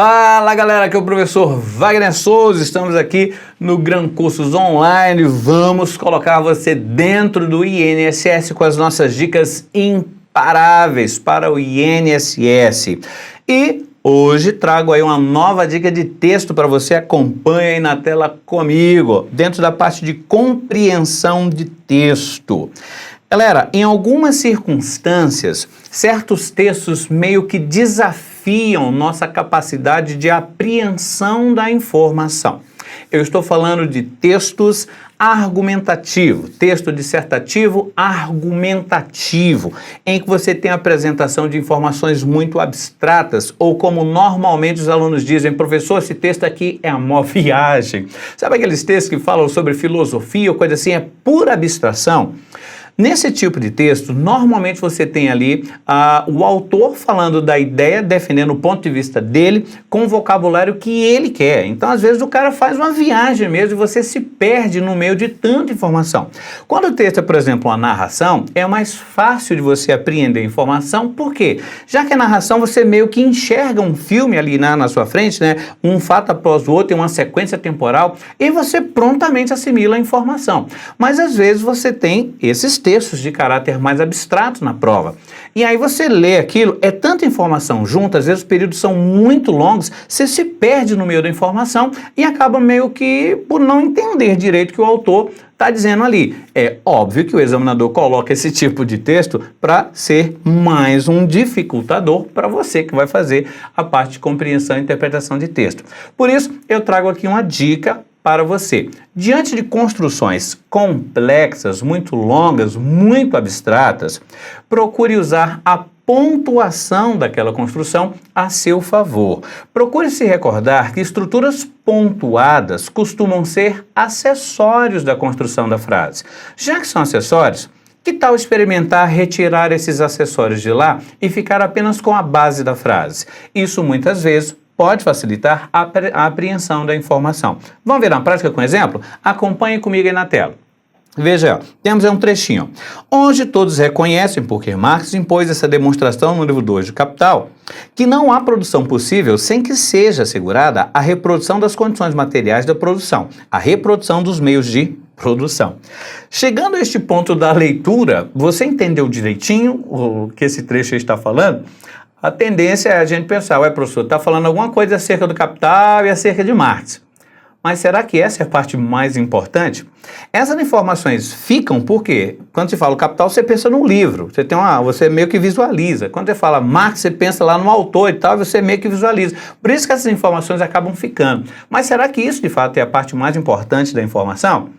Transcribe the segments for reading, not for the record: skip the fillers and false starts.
Fala galera, aqui é o professor Wagner Souza, estamos aqui no Gran Cursos Online, vamos colocar você dentro do INSS com as nossas dicas imparáveis para o INSS. E hoje trago aí uma nova dica de texto para você, acompanha aí na tela comigo, dentro da parte de compreensão de texto. Galera, em algumas circunstâncias, certos textos meio que desafiam nossa capacidade de apreensão da informação. Eu estou falando de textos argumentativos, texto dissertativo argumentativo, em que você tem a apresentação de informações muito abstratas, ou como normalmente os alunos dizem, professor, esse texto aqui é a mó viagem. Sabe aqueles textos que falam sobre filosofia ou coisa assim, é pura abstração? Nesse tipo de texto, normalmente você tem ali o autor falando da ideia, defendendo o ponto de vista dele, com o vocabulário que ele quer. Então, às vezes, o cara faz uma viagem mesmo e você se perde no meio de tanta informação. Quando o texto é, por exemplo, uma narração, é mais fácil de você apreender a informação. Por quê? Já que a narração, você meio que enxerga um filme ali na sua frente, né? Um fato após o outro, em uma sequência temporal, e você prontamente assimila a informação. Mas, às vezes, você tem esses textos de caráter mais abstrato na prova. E aí você lê aquilo, é tanta informação junto, às vezes os períodos são muito longos, você se perde no meio da informação e acaba meio que por não entender direito o que o autor está dizendo ali. É óbvio que o examinador coloca esse tipo de texto para ser mais um dificultador para você que vai fazer a parte de compreensão e interpretação de texto. Por isso, eu trago aqui uma dica para você. Diante de construções complexas, muito longas, muito abstratas, procure usar a pontuação daquela construção a seu favor. Procure se recordar que estruturas pontuadas costumam ser acessórios da construção da frase. Já que são acessórios, que tal experimentar retirar esses acessórios de lá e ficar apenas com a base da frase? Isso muitas vezes pode facilitar a apreensão da informação. Vamos ver na prática com um exemplo? Acompanhe comigo aí na tela. Veja, temos aí um trechinho, onde todos reconhecem, porque Marx impôs essa demonstração no livro 2 do Capital, que não há produção possível sem que seja assegurada a reprodução das condições materiais da produção, a reprodução dos meios de produção. Chegando a este ponto da leitura, você entendeu direitinho o que esse trecho está falando? A tendência é a gente pensar, ué, professor, está falando alguma coisa acerca do Capital e acerca de Marx. Mas será que essa é a parte mais importante? Essas informações ficam porque, quando se fala o Capital, você pensa num livro, você meio que visualiza. Quando você fala Marx, você pensa lá no autor e tal, e você meio que visualiza. Por isso que essas informações acabam ficando. Mas será que isso, de fato, é a parte mais importante da informação?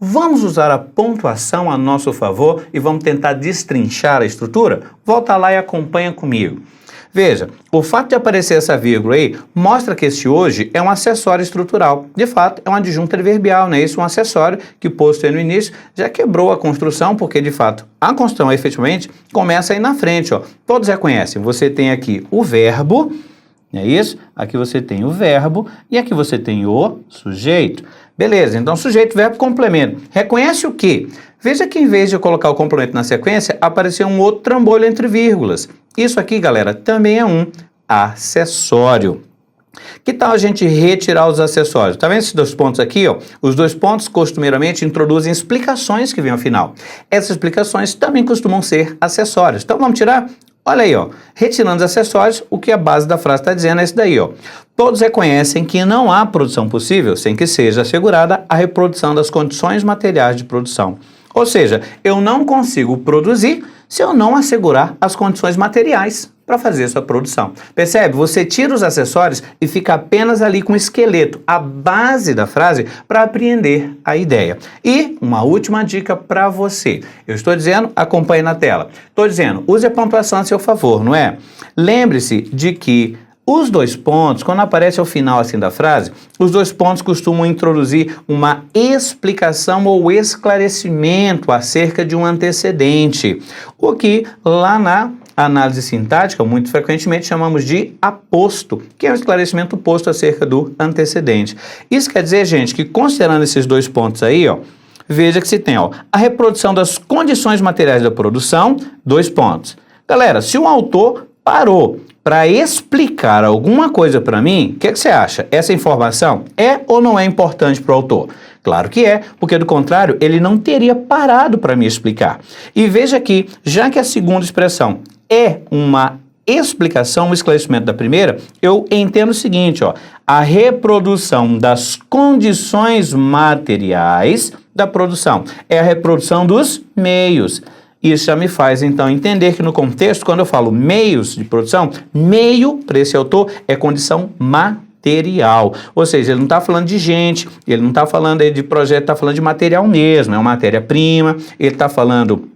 Vamos usar a pontuação a nosso favor e vamos tentar destrinchar a estrutura? Volta lá e acompanha comigo. Veja, o fato de aparecer essa vírgula aí mostra que esse hoje é um acessório estrutural. De fato, é um adjunto adverbial, né? Isso é um acessório que, posto aí no início, já quebrou a construção, porque, de fato, a construção, efetivamente, começa aí na frente, ó. Todos reconhecem, você tem aqui o verbo, não é isso? Aqui você tem o verbo e aqui você tem o sujeito. Beleza, então sujeito, verbo, complemento. Reconhece o quê? Veja que em vez de eu colocar o complemento na sequência, apareceu um outro trambolho entre vírgulas. Isso aqui, galera, também é um acessório. Que tal a gente retirar os acessórios? Tá vendo esses dois pontos aqui, ó? Os dois pontos costumeiramente introduzem explicações que vêm ao final. Essas explicações também costumam ser acessórios. Então vamos tirar? Olha aí, ó, retirando os acessórios, o que a base da frase está dizendo é isso daí, ó. Todos reconhecem que não há produção possível sem que seja assegurada a reprodução das condições materiais de produção. Ou seja, eu não consigo produzir se eu não assegurar as condições materiais para fazer essa produção. Percebe? Você tira os acessórios e fica apenas ali com o esqueleto, a base da frase, para apreender a ideia. E uma última dica para você. Eu estou dizendo, acompanhe na tela. Estou dizendo, use a pontuação a seu favor, não é? Lembre-se de que os dois pontos, quando aparece ao final assim da frase, os dois pontos costumam introduzir uma explicação ou esclarecimento acerca de um antecedente, o que lá na análise sintática, muito frequentemente chamamos de aposto, que é um esclarecimento posto acerca do antecedente. Isso quer dizer, gente, que considerando esses dois pontos aí, ó, veja que se tem, ó, a reprodução das condições materiais da produção, dois pontos. Galera, se o autor parou para explicar alguma coisa para mim, o que você acha? Essa informação é ou não é importante para o autor? Claro que é, porque do contrário, ele não teria parado para me explicar. E veja aqui, já que a segunda expressão é uma explicação, um esclarecimento da primeira, eu entendo o seguinte, ó, a reprodução das condições materiais da produção. É a reprodução dos meios. Isso já me faz, então, entender que no contexto, quando eu falo meios de produção, meio, para esse autor, é condição material. Ou seja, ele não está falando de gente, ele não está falando aí de projeto, está falando de material mesmo, é uma matéria-prima, ele está falando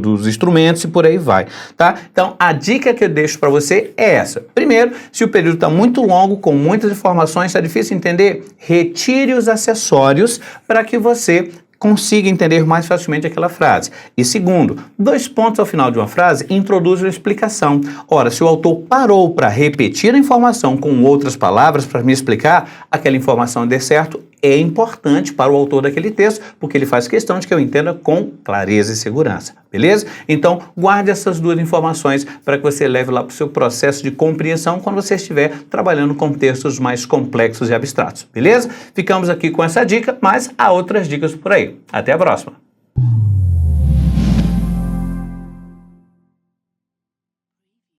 dos instrumentos e por aí vai, tá? Então, a dica que eu deixo para você é essa. Primeiro, se o período está muito longo, com muitas informações, está difícil entender, retire os acessórios para que você consiga entender mais facilmente aquela frase. E segundo, 2 pontos ao final de uma frase introduzem uma explicação. Ora, se o autor parou para repetir a informação com outras palavras para me explicar, aquela informação dê certo, é importante para o autor daquele texto, porque ele faz questão de que eu entenda com clareza e segurança, beleza? Então, guarde essas 2 informações para que você leve lá para o seu processo de compreensão quando você estiver trabalhando com textos mais complexos e abstratos, beleza? Ficamos aqui com essa dica, mas há outras dicas por aí. Até a próxima!